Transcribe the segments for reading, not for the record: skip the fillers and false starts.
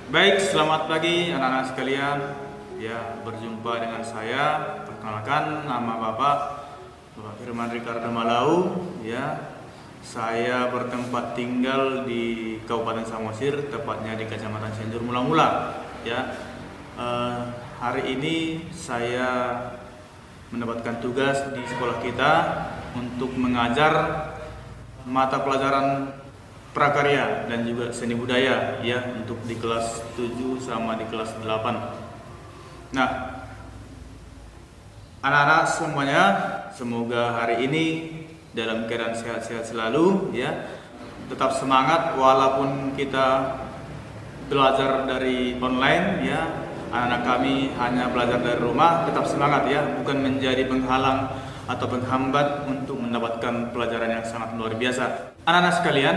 Baik, selamat pagi anak-anak sekalian. Ya, berjumpa dengan saya. Perkenalkan, nama Bapak Firman Ricardo Malau. Ya, saya bertempat tinggal di Kabupaten Samosir, tepatnya di Kecamatan Cianjur Mula-Mula. Ya, hari ini saya mendapatkan tugas di sekolah kita untuk mengajar mata pelajaran prakarya dan juga seni budaya ya, untuk di kelas 7 sama di kelas 8. Nah, anak-anak semuanya, semoga hari ini dalam keadaan sehat-sehat selalu ya. Tetap semangat walaupun kita belajar dari online ya. Anak-anak kami hanya belajar dari rumah, tetap semangat ya, bukan menjadi penghalang atau penghambat untuk mendapatkan pelajaran yang sangat luar biasa. Anak-anak sekalian,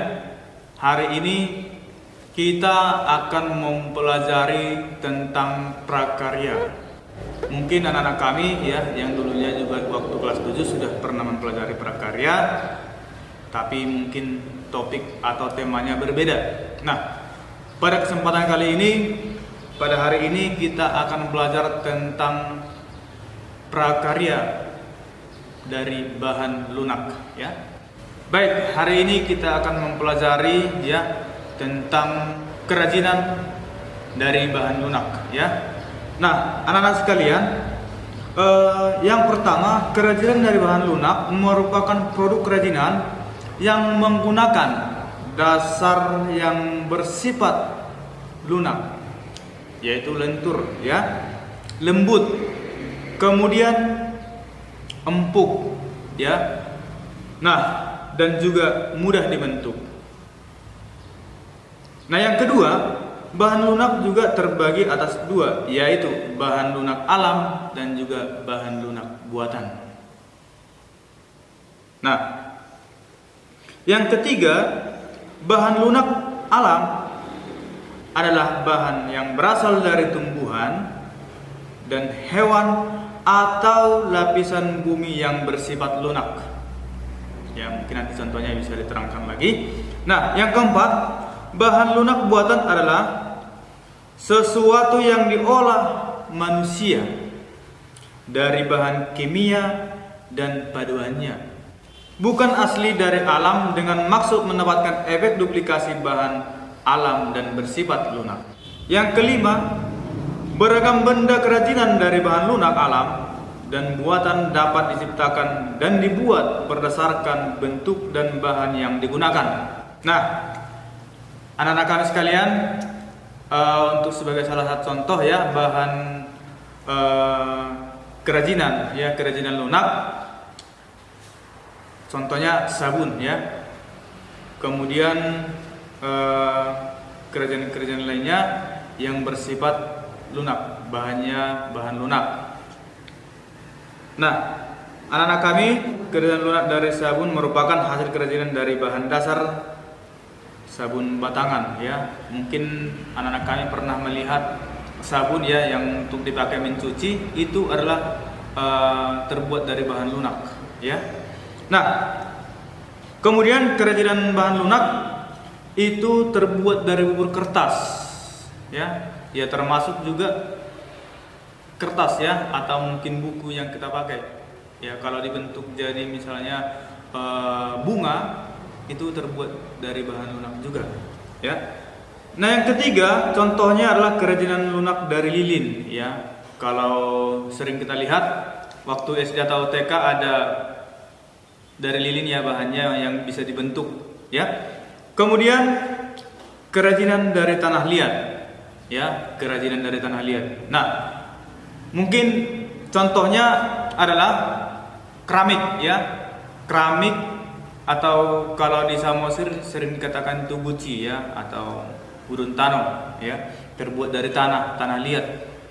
hari ini kita akan mempelajari tentang prakarya. Mungkin anak-anak kami ya, yang dulunya juga waktu kelas 7 sudah pernah mempelajari prakarya, tapi mungkin topik atau temanya berbeda. Nah, pada kesempatan kali ini, pada hari ini kita akan belajar tentang prakarya dari bahan lunak ya. Baik, hari ini kita akan mempelajari ya tentang kerajinan dari bahan lunak ya. Nah, anak-anak sekalian, yang pertama, kerajinan dari bahan lunak merupakan produk kerajinan yang menggunakan dasar yang bersifat lunak, yaitu lentur ya, lembut, kemudian empuk ya. Nah, dan juga mudah dibentuk. Nah, yang kedua, bahan lunak juga terbagi atas dua, yaitu bahan lunak alam dan juga bahan lunak buatan. Nah, yang ketiga, bahan lunak alam adalah bahan yang berasal dari tumbuhan dan hewan atau lapisan bumi yang bersifat lunak. Ya, mungkin nanti contohnya bisa diterangkan lagi. Nah, yang keempat, bahan lunak buatan adalah sesuatu yang diolah manusia dari bahan kimia dan paduannya, bukan asli dari alam dengan maksud mendapatkan efek duplikasi bahan alam dan bersifat lunak. Yang kelima, beragam benda kerajinan dari bahan lunak alam dan buatan dapat diciptakan dan dibuat berdasarkan bentuk dan bahan yang digunakan. Nah, anak-anak kami sekalian, untuk sebagai salah satu contoh ya, bahan kerajinan ya, kerajinan lunak, contohnya sabun ya. Kemudian kerajinan-kerajinan lainnya yang bersifat lunak, bahannya bahan lunak. Nah, anak-anak kami, kerajinan lunak dari sabun merupakan hasil kerajinan dari bahan dasar sabun batangan ya. Mungkin anak-anak kami pernah melihat sabun ya yang untuk dipakai mencuci, itu adalah terbuat dari bahan lunak ya. Nah, kemudian kerajinan bahan lunak itu terbuat dari bubur kertas ya. Ya, termasuk juga kertas ya, atau mungkin buku yang kita pakai ya. Kalau dibentuk jadi misalnya bunga, itu terbuat dari bahan lunak juga ya. Nah, yang ketiga contohnya adalah kerajinan lunak dari lilin ya. Kalau sering kita lihat waktu SD atau TK ada dari lilin ya bahannya yang bisa dibentuk ya. Kemudian kerajinan dari tanah liat ya, kerajinan dari tanah liat. Nah, mungkin contohnya adalah keramik ya. Keramik, atau kalau di Samosir sering dikatakan itu guci ya, atau urun tano ya, terbuat dari tanah liat,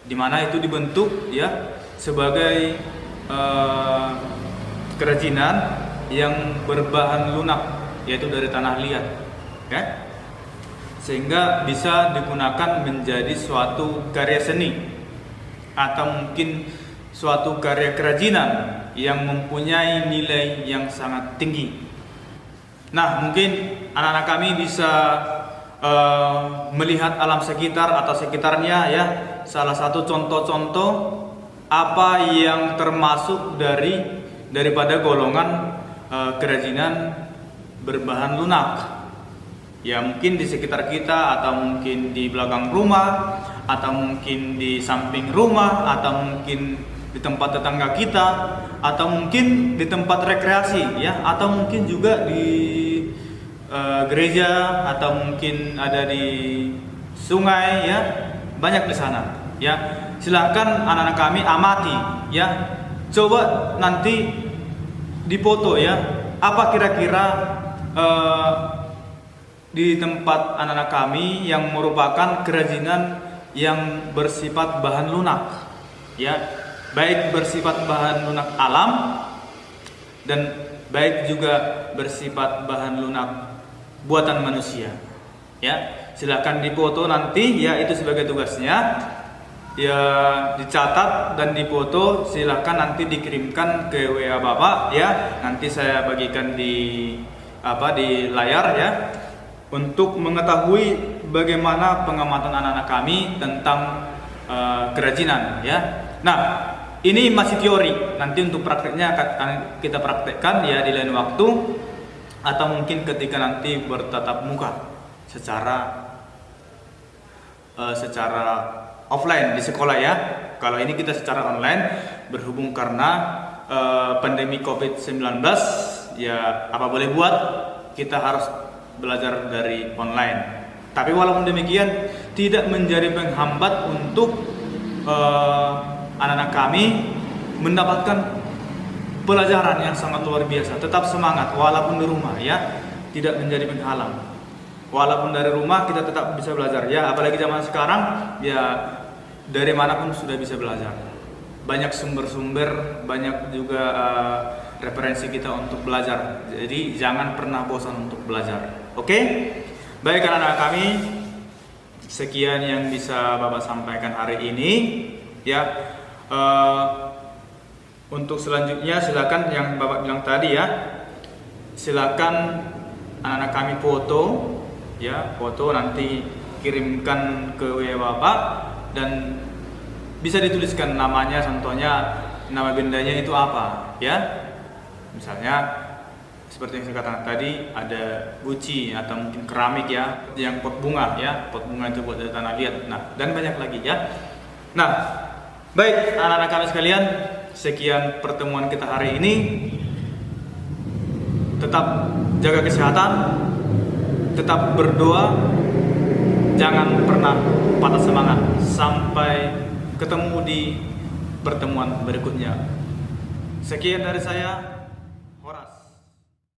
di mana itu dibentuk ya sebagai kerajinan yang berbahan lunak, yaitu dari tanah liat ya, sehingga bisa digunakan menjadi suatu karya seni atau mungkin suatu karya kerajinan yang mempunyai nilai yang sangat tinggi. Nah, mungkin anak-anak kami bisa melihat alam sekitar atau sekitarnya ya. Salah satu contoh-contoh apa yang termasuk daripada golongan kerajinan berbahan lunak. Ya mungkin di sekitar kita, atau mungkin di belakang rumah, atau mungkin di samping rumah, atau mungkin di tempat tetangga kita, atau mungkin di tempat rekreasi ya, atau mungkin juga di gereja, atau mungkin ada di sungai ya, banyak di sana ya. Silahkan anak-anak kami amati ya, coba nanti dipoto ya, apa kira-kira di tempat anak-anak kami yang merupakan kerajinan yang bersifat bahan lunak ya, baik bersifat bahan lunak alam dan baik juga bersifat bahan lunak buatan manusia ya. Silakan dipoto nanti ya, itu sebagai tugasnya ya, dicatat dan dipoto. Silakan nanti dikirimkan ke WA Bapak ya, nanti saya bagikan di layar ya, untuk mengetahui bagaimana pengamatan anak-anak kami tentang kerajinan ya. Nah, ini masih teori, nanti untuk prakteknya akan kita praktekkan ya di lain waktu, atau mungkin ketika nanti bertatap muka secara offline di sekolah ya. Kalau ini kita secara online, berhubung karena pandemi COVID-19 ya, apa boleh buat, kita harus belajar dari online. Tapi walaupun demikian tidak menjadi penghambat untuk anak-anak kami mendapatkan pelajaran yang sangat luar biasa. Tetap semangat walaupun di rumah ya, tidak menjadi penghalang. Walaupun dari rumah kita tetap bisa belajar ya, apalagi zaman sekarang ya, dari manapun sudah bisa belajar. Banyak sumber-sumber, banyak juga referensi kita untuk belajar. Jadi jangan pernah bosan untuk belajar. Oke? Baik anak-anak kami, sekian yang bisa Bapak sampaikan hari ini ya. Untuk selanjutnya silakan yang Bapak bilang tadi ya, silakan anak-anak kami foto ya, foto nanti kirimkan ke WA Bapak, dan bisa dituliskan namanya, contohnya nama bendanya itu apa ya. Misalnya seperti yang saya katakan tadi, ada guci atau mungkin keramik ya, yang pot bunga ya, pot bunga itu buat dari tanah liat. Nah, dan banyak lagi ya. Nah, baik anak-anak kami sekalian, sekian pertemuan kita hari ini. Tetap jaga kesehatan, tetap berdoa, jangan pernah patah semangat. Sampai ketemu di pertemuan berikutnya. Sekian dari saya, Horas.